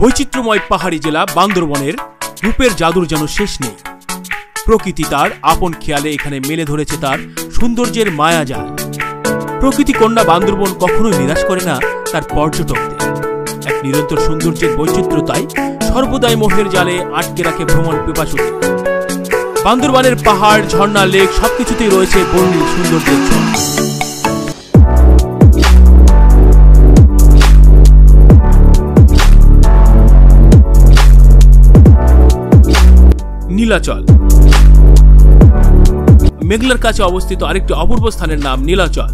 বৈচিত্র্যময় পাহাড়ি জেলা বান্দরবনের রূপের জাদুর যেন শেষ নেই। প্রকৃতি তার আপন খেয়ালে এখানে মেলে ধরেছে তার সৌন্দর্যের মায়াজাল। প্রকৃতি কন্যা বান্দরবন কখনোই নিরাশ করে না তার পর্যটকদের। এক নিরন্তর সৌন্দর্যের বৈচিত্র্যতাই সর্বদাই মোহের জালে আটকে রাখে ভ্রমণ পিপাসুদের। বান্দরবানের পাহাড়, ঝর্ণা, লেক সবকিছুতেই রয়েছে বর্ণিল সৌন্দর্যের ছোঁয়া। নীলাচল মেঘলার কাছে অবস্থিত আরেকটি অপূর্ব স্থানের নাম নীলাচল।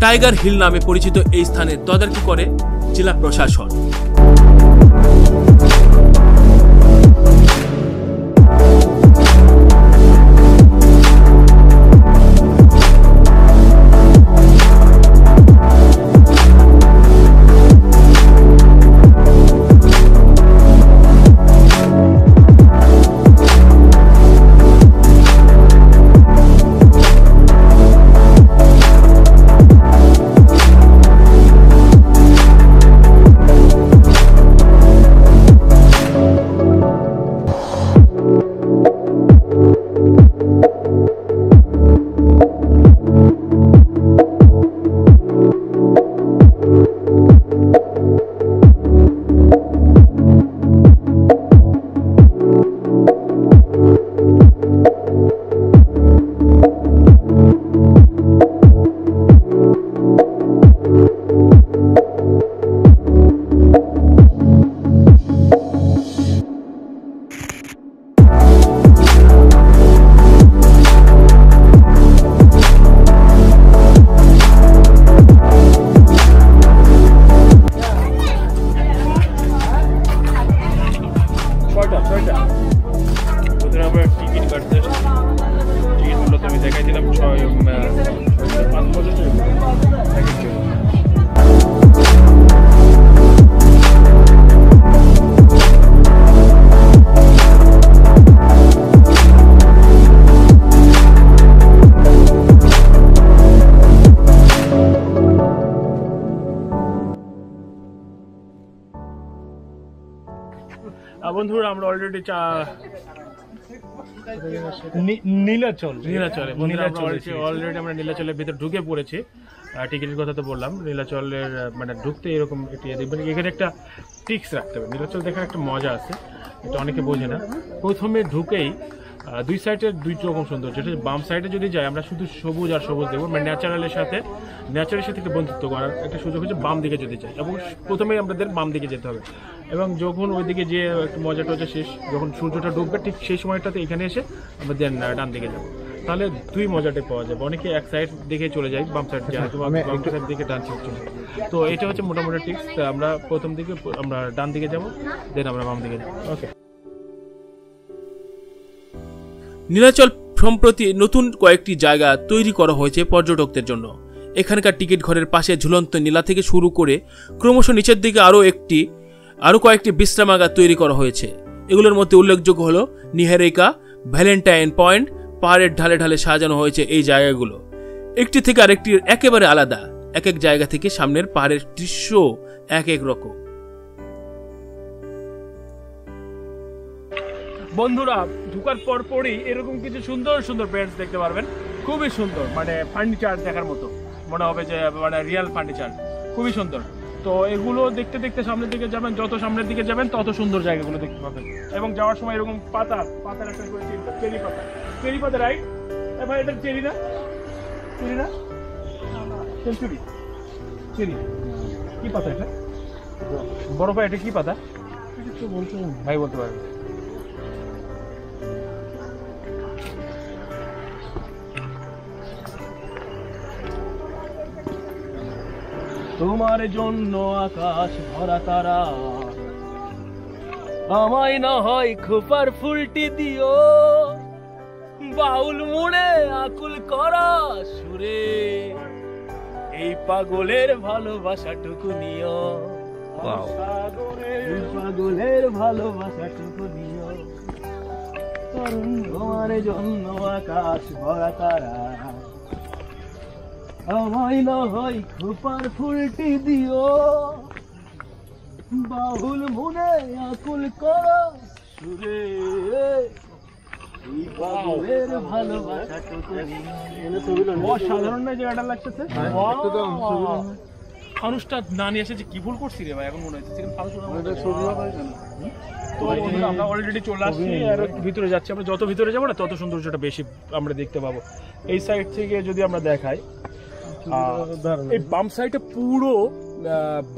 টাইগার হিল নামে পরিচিত এই স্থানে তদারকি করে জেলা প্রশাসন। বন্ধুরা আমরা অলরেডি নীলাচলের ভিতরে ঢুকে পড়েছি। টিকিটের কথা তো বললাম। নীলাচলের মানে ঢুকতে এরকম একটি দেখবেন, এখানে একটা টিক্স রাখতে হবে। নীলাচল দেখার একটা মজা আছে, এটা অনেকে বোঝে না। প্রথমে ঢুকেই দুই সাইডের দুই রকম সৌন্দর্য। বাম সাইডে যদি যাই আমরা শুধু সবুজ আর সবুজ দেখবো, মানে ন্যাচারালের সাথে একটা বন্ধুত্ব করার একটা সুযোগ হচ্ছে বাম দিকে যদি যাই, এবং প্রথমেই আমাদের বাম দিকে যেতে হবে। এবং যখন ওইদিকে যে একটু মজা টজা শেষ, যখন সূর্যটা ডুববে ঠিক সেই সময়টাতে এখানে এসে আমরা দেন ডান দিকে যাবো, তাহলে দুই মজাটাই পাওয়া যাবে। অনেকে এক সাইড দিকে চলে যায়, বাম সাইড যায়, বাম সাইড দিকে ডান সাইড চলে যায়। তো এটা হচ্ছে মোটামুটি টিপস। আমরা প্রথম দিকে আমরা ডান দিকে যাবো, দেন আমরা বাম দিকে যাবো। ওকে। নীলাচল সম্প্রতি নতুন কয়েকটি জায়গা তৈরি করা হয়েছে পর্যটকদের জন্য। এখানকার টিকিট ঘরের পাশে ঝুলন্ত নীলা থেকে শুরু করে ক্রমশ নিচের দিকে আরও কয়েকটি বিশ্রামাগার তৈরি করা হয়েছে। এগুলোর মধ্যে উল্লেখযোগ্য হলো নিহারিকা, ভ্যালেন্টাইন পয়েন্ট। পাহাড়ের ঢালে ঢালে সাজানো হয়েছে এই জায়গাগুলো, একটি থেকে আরেকটির একেবারে আলাদা। এক এক জায়গা থেকে সামনের পাহাড়ের দৃশ্য এক এক রকম। বন্ধুরা ঢুকার পরপরই এরকম কিছু সুন্দর সুন্দর বেঞ্চ দেখতে পারবেন, খুবই সুন্দর, মানে ফার্নিচার দেখার মতো মনে হবে যে মানে রিয়েল ফার্নিচার, খুবই সুন্দর। তো এগুলো দেখতে দেখতে সামনের দিকে যাবেন, যত সামনের দিকে যাবেন তত সুন্দর জায়গাগুলো দেখতে পাবেন। এবং যাওয়ার সময় এরকম পাতার একটা চেরি পাতা রাইট। এবার এটা চেরি না সেঞ্চুরি চেরি কি পাতা? এটা বড় ভাই, এটা কি পাতা বলতে ভাই বলতে পারবে? তোমার জন্য আকাশ ভরা তারা, আমায় না হয় খোপার ফুলটি দিও, বাউল মুড়ে আকুল করা সুরে, এই পাগলের ভালোবাসাটুকু নিও, পাগলের ভালোবাসাটুকু নিও। তোমার জন্য আকাশ ভরা তারা, আমায় না হয় খোপার ফুলটি দিও, বাহুল মনে আকুল করো সুরে, অসাধারণ না জায়গাটা লাগতেছে। ফানুসটা না নিয়ে এসেছে কি ভুল করছি রে ভাই, এখন মনে হচ্ছে তো আমরা অলরেডি চলে আসছি আর ভিতরে যাচ্ছি। আমরা যত ভিতরে যাবো না তত সৌন্দর্যটা বেশি আমরা দেখতে পাবো। এই সাইড থেকে যদি আমরা দেখাই, এই বাম সাইডে পুরো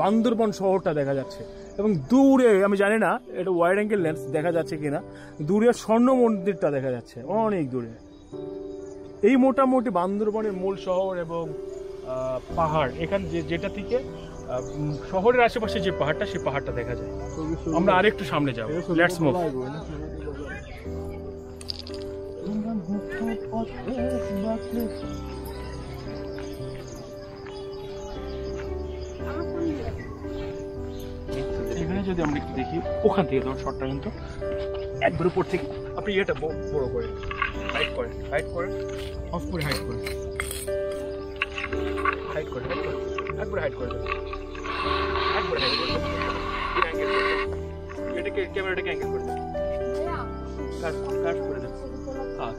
বান্দরবন শহরটা দেখা যাচ্ছে এবং দূরে আমি জানি না এটা ওয়াইড অ্যাঙ্গেল লেন্স দেখা যাচ্ছে কিনা, দূরে স্বর্ণ মন্দিরটা দেখা যাচ্ছে অনেক দূরে। এই মোটামুটি বান্দরবনের মূল শহর এবং পাহাড়, এখানে যেটা থেকে শহরের আশেপাশে যে পাহাড়টা সেই পাহাড়টা দেখা যায়। আমরা আরেকটু সামনে যাবো, লেটস মুভ। এখানে যদি আমরা একটু দেখি, ওখান থেকে ধরুন শটটা কিন্তু একবার উপর থেকে আপনি এটা বড় করে হাইট করেন, হাইট করেন, অফ করে হাইট করেন, হাইট করে একবার হাইট করে দেবেন, একবার হাইট করে দেবেন, এটাকে ক্যামেরাটাকে অ্যাঙ্গেল করে দেবেন, কাট করে দেবেন।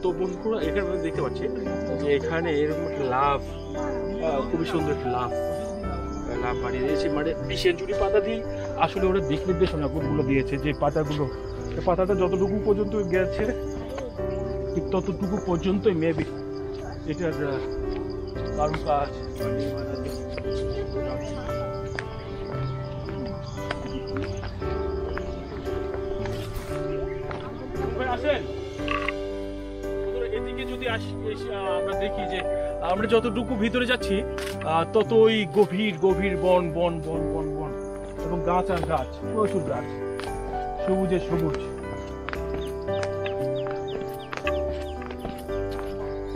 তো বন্ধুরা এখানে দেখতে পাচ্ছি যে এখানে এরকম একটা লাভ, খুবই সুন্দর একটা লাভ বানিয়ে দিয়েছে, মানে সেঞ্চুরি পাতা দিয়ে আসলে ওরা দিক নির্দেশনা গুলো দিয়েছে যে পাতাটা যতটুকু পর্যন্ত গেছে ঠিক ততটুকু পর্যন্তই মেবি এটার কারণ কাজ। আসেন এদিকে যদি আমরা দেখি যে আমরা যতটুকু ভিতরে যাচ্ছি ততই গভীর গভীর বন বন বন বন বন এবং গাছ আর গাছ, প্রচুর গাছ, সবুজে সবুজ।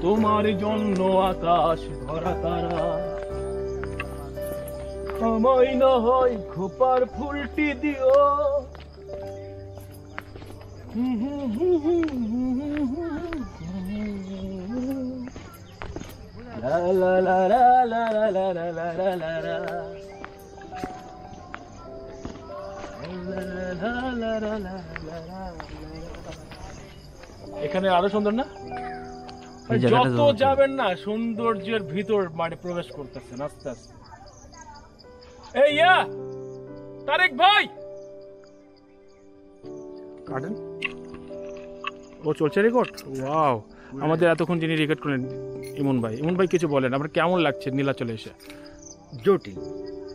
তোমার জন্য আকাশ ভরা তারা, আমায় না হয় খোপার ফুলটি দিও, লা লা লা লা লা লা লা লা লা লা লা। এখানে আরো সুন্দর না, যত যাবেন না সৌন্দর্যের ভিতর মানে প্রবেশ করতেছেন আস্তে আস্তে। এই তারেক ভাই কাটেন, ও চলছে রেকর্ড। ওয়াও, আমাদের এতক্ষণ যিনি রেকর্ড করেন ইমন ভাই কিছু বলেন, আপনার কেমন লাগছে নীলাচলে এসে? জটিল,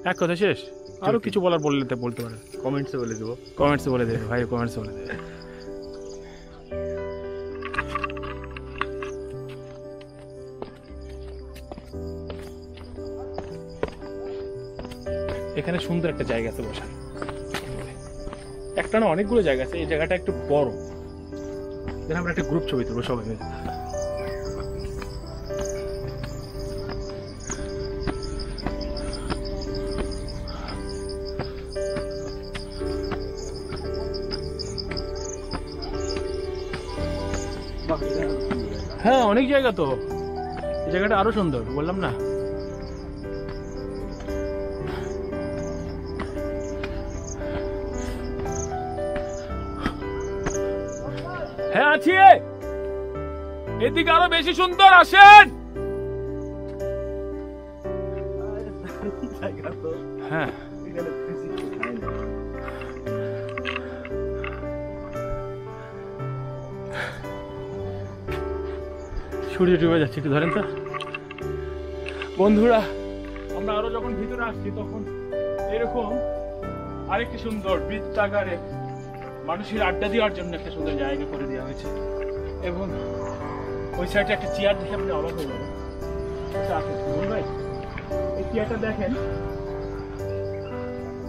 এক কথা শেষ, আরো কিছু বলার বলতে পারেন, কমেন্টসে বলে দেবো, কমেন্টসে বলে দেবে ভাই, কমেন্টসে বলে দেবে। এখানে সুন্দর একটা জায়গা আছে বসার, একটা না অনেকগুলো জায়গা আছে, এই জায়গাটা একটু বড়, যেন আমরা একটা গ্রুপ ছবি তুলবো সবাই মিলে। হ্যাঁ অনেক জায়গা তো, এই জায়গাটা আরো সুন্দর, বললাম না। হ্যাঁ আছি, এদিকে আরো বেশি সুন্দর, আসেন। হ্যাঁ সূর্য ডুবে যাচ্ছে, একটু ধরেন তো বন্ধুরা। আমরা আরো যখন ভিতরে আসছি তখন এরকম আরেকটি সুন্দর বৃত্তাকারে মানুষের আড্ডা দেওয়ার জন্য একটা সুন্দর জায়গা করে দেওয়া হয়েছে এবং ওই সাইডে একটা চেয়ার দেখে আপনি অবাক হয়ে যাবেন। ভাই এই চেয়ারটা দেখেন,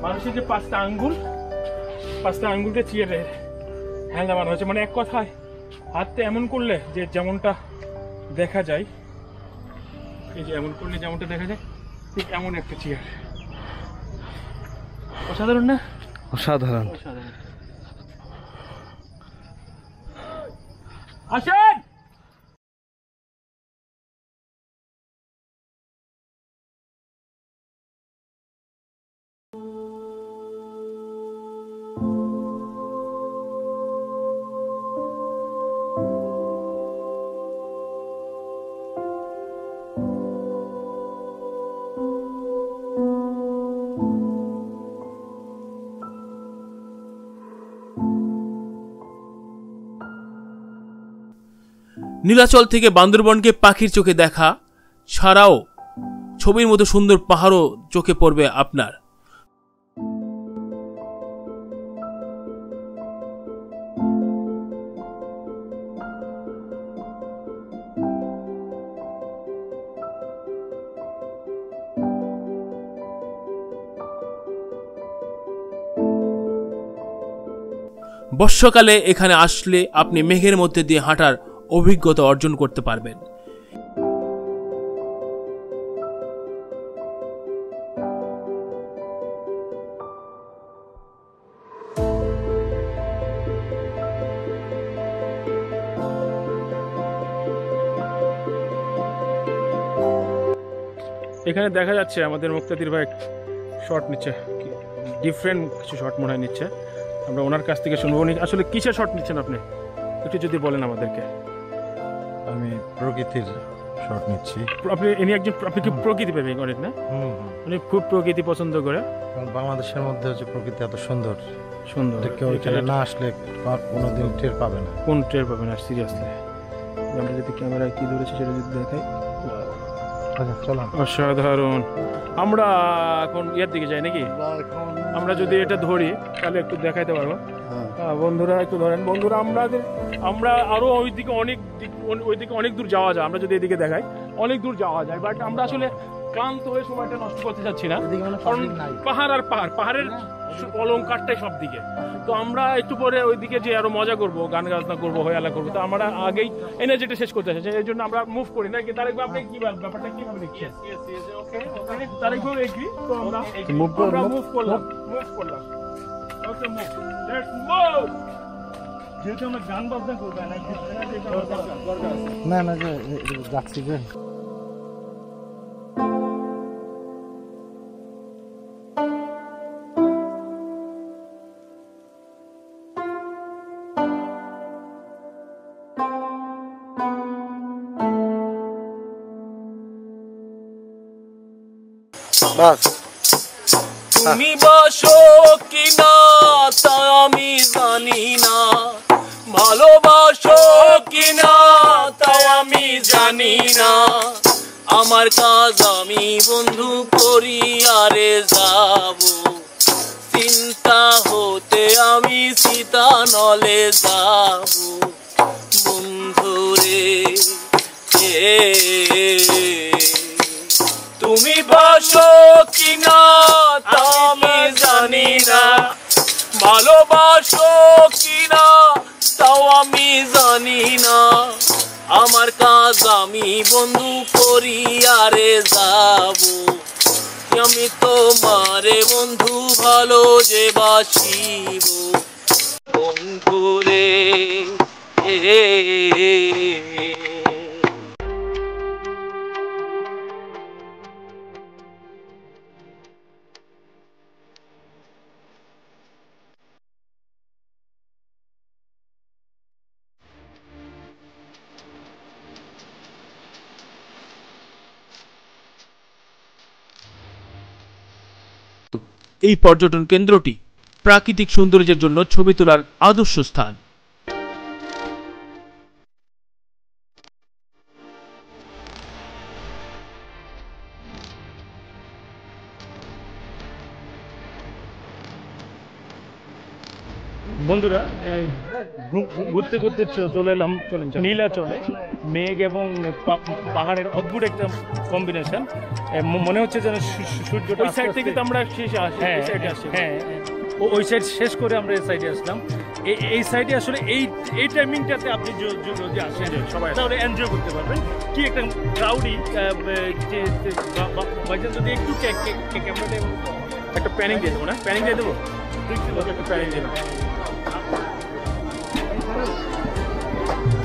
মানুষের যে পাঁচটা আঙ্গুলটা চেয়ারে হ্যাঁ লাগানো হয়েছে, মানে এক কথায় হাতটা এমন করলে যে যেমনটা দেখা যায়, এই যে এমন করলে যেমনটা দেখা যায় ঠিক এমন একটা চেয়ার। অসাধারণ না? অসাধারণ। আসেন। নীলাচল থেকে বান্দরবনকে পাখির চোখে দেখা ছাড়াও ছবির মতো সুন্দর পাহাড়ও চোখে পড়বে আপনার। বর্ষাকালে এখানে আসলে আপনি মেঘের মধ্যে দিয়ে হাঁটার অভিজ্ঞতা অর্জন করতে পারবেন। এখানে দেখা যাচ্ছে আমাদের মুক্তাদির ভাই শট নিচ্ছে, ডিফারেন্ট কিছু শট মনে হয় নিচ্ছে। আমরা ওনার কাছ থেকে শুনবো উনি আসলে কিসের শট নিচ্ছেন আপনি একটু যদি বলেন আমাদেরকে। আমি প্রকৃতির শট নিচ্ছি। আপনি আপনি কি প্রকৃতি প্রেমিক অনেক না? উনি খুব প্রকৃতি পছন্দ করে। বাংলাদেশের মধ্যে হচ্ছে প্রকৃতি এত সুন্দর সুন্দর, কেউ এখানে না আসলে কোনোদিন টের পাবে না। কোন টের পাবে না সিরিয়াসলি। আমরা যদি ক্যামেরায় কি ধরেছি সেটা যদি দেখাই, অসাধারণ। আমরা এখন ইয়ের দিকে যাই নাকি? আমরা যদি এটা ধরি তাহলে একটু দেখাইতে পারবো। বন্ধুরা একটু ধরেন। বন্ধুরা আমরা আরো ওইদিকে অনেক দূর যাওয়া যায়। আমরা যদি এদিকে দেখাই অনেক দূর যাওয়া যায়, বাট আমরা আসলে ক্লান্ত হয়ে সময়টা নষ্ট করতে চাচ্ছি না, কারণ পাহাড় আর পাহাড়ের অলঙ্কারটাই সব দিকে। তো আমরা একটু পরে ওইদিকে যে আরো মজা করবো, গান গাজনা করবো, হইয়ালা করবো। তো আমরা আগেই এনার্জিটা শেষ করতে চাচ্ছি, এই জন্য আমরা মুভ করি না। তারেক ভাই আপনি কি ব্যাপারটা কিভাবে দেখছেন? তারেক ভাই এগ্রি, তো আমরা মুভ করলাম। ওকে, মুভ, লেটস মুভ। যেহেতু আমরা গান বাজনা করবো না না যাচ্ছি যে তুমি বাসো কিনা তা আমি জানি না, ভালোবাসো কিনা তাও আমি জানি না। আমার কাজ আমি বন্ধু করি আরে যাব, চিন্তা হতে আমি সীতা নলে যাব বন্ধুরে। তুমি বাসো কিনা তা আমি জানি না, ভালোবাসো কিনা তাও আমি জানি না। আমার কাজ আমি বন্ধু করি আরে যাব, আমি তোমারে বন্ধু ভালো যে বাসিব বন্ধুরে। এই পর্যটন কেন্দ্রটি প্রাকৃতিক সৌন্দর্যের জন্য ছবি তোলার আদর্শ স্থান। বন্ধুরা ঘুরতে ঘুরতে চলে এলাম নীলাচলে। মেঘ এবং পাহাড়ের অদ্ভুত একটা কম্বিনেশন। মনে হচ্ছে যেন সূর্যটা ওই সাইড থেকে তো আমরা শেষে আসি। হ্যাঁ, ওই সাইড শেষ করে আমরা এই সাইডে আসলাম। এই সাইডে আসলে এই টাইমিংটাতে আপনি যদি আসেন সবাই তাহলে এনজয় করতে পারবেন। কি একটা ক্রাউডি, ভাইজান যদি একটু ক্যামেরাটা একটা প্যানিং দিয়ে দেবো না? প্যানিং দিয়ে দেবো, একটা প্যানিং দিয়ে দেবো।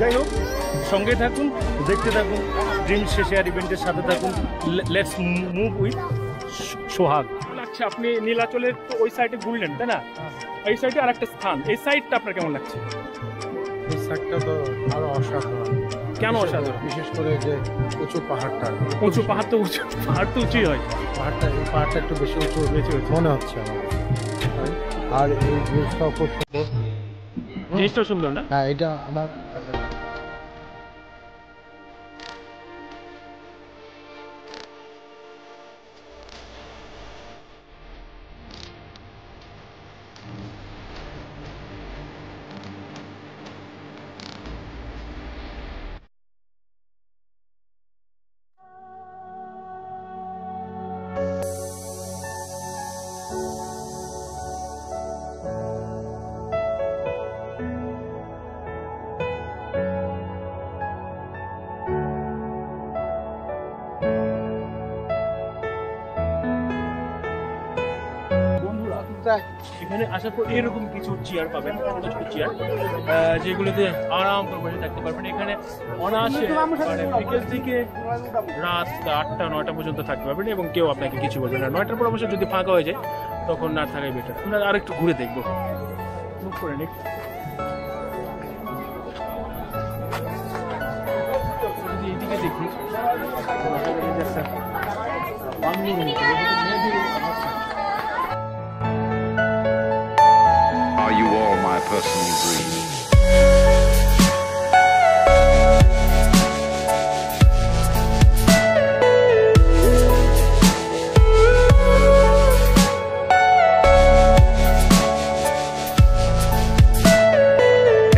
যাই হোক, সঙ্গে থাকুন, দেখতে থাকুন, ড্রিম শেয়ার ইভেন্টের সাথে থাকুন। লেটস মুভ উইথ সোহাগ। লাগছে আপনি নীলাচলের তো ওই সাইডে ঘুরলেন তাই না? এই সাইডে আর একটা স্থান, এই সাইডটা আপনার কেমন লাগছে? এই সাইডটা তো আরো অসাধারণ। কেন অসাধারণ? বিশেষ করে যে উঁচু পাহাড়টা, উঁচু পাহাড় তো উঁচু, পাহাড় তো উঁচুই হয়। এই পাহাড়টা একটু বেশি উঁচু মনে হচ্ছে আমার। আর এই জিনিসটাও খুব সুন্দর। জিনিসটাও সুন্দর না? হ্যাঁ, এটা আমার এখানে আসার পর এরকম কিছু চেয়ার পাবেন, ছোট ছোট চেয়ার, যেগুলোতে আরাম করে বসে থাকতে পারবেন। এখানে অনায়াসে মানে বিকেল থেকে রাত 8টা 9টা পর্যন্ত থাকতে পারবেন এবং কেউ আপনাকে কিছু বলবে না। 9টার পর অবশ্য যদি ফাঁকা হয়ে যায় তখন না থাকাই বেটার। আমরা আর একটু ঘুরে দেখবো, মুখ করে নিক। যদি এইদিকে দেখি Are you all my personal dreams?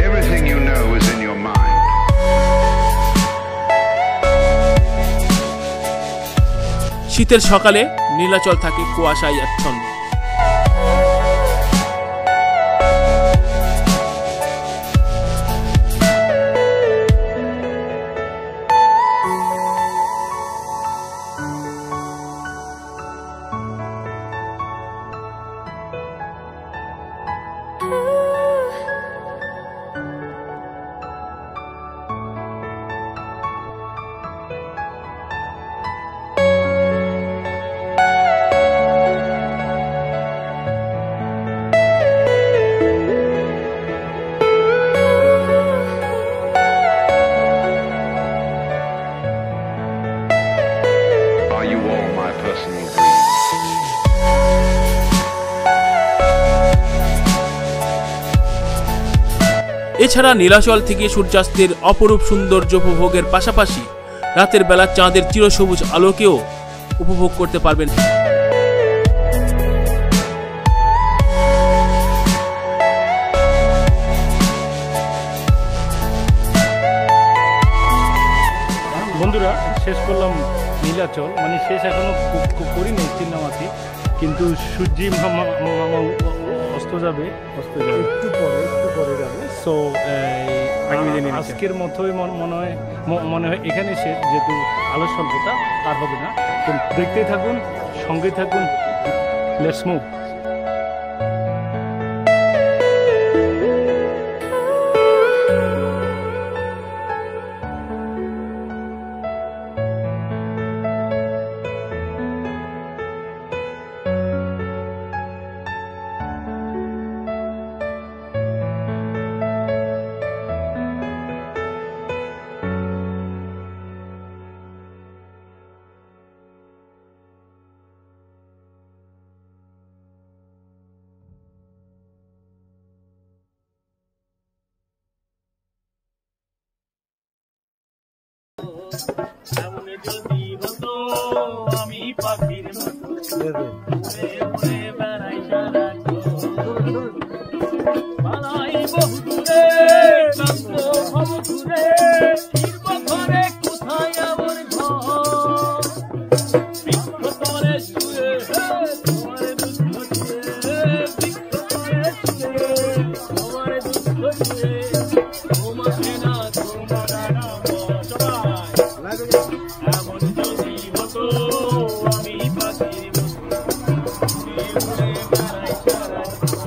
Everything you know is in your mind. শীতের সকালে নীলাচল থাকে কুয়াশায় আচ্ছন্ন। Are you all my personal dreams? এছাড়া নীলাচল থেকে সূর্যাস্তের অপরূপ সৌন্দর্য উপভোগের পাশাপাশি রাতের বেলা চাঁদের চিরসবুজ আলোকেও উপভোগ করতে পারবেন। বন্ধুরা, শেষ করলাম নীলাচল, মানে শেষ এখনো করিনি চিন্নামাছি, কিন্তু সূর্যি অস্ত যাবে একটু পরে যাবে। সো আজকের মতোই মনে হয় এখানে শেষ, যেহেতু আলোর স্বল্পতা আর হবে না। তো দেখতেই থাকুন, সঙ্গে থাকুন, লেটস মুভ। আমি পাখির মতো উড়ে উড়ে বেড়াই সারাক্ষণ, পালাই বহু দূরে, ক্লান্ত হব দূরে, ফিরব ঘরে কোথায় আমার ঘর, বৃক্ষ তলে শুয়ে তোমার দুঃখ শুয়ে, বৃক্ষ তলে শুয়ে তোমার দুঃখ শুয়ে, তোমাকে না তোমার নাম সবাই এমন যদি হতো আমি পাখির মতো উড়ে উড়ে বেড়াই সারাক্ষণ।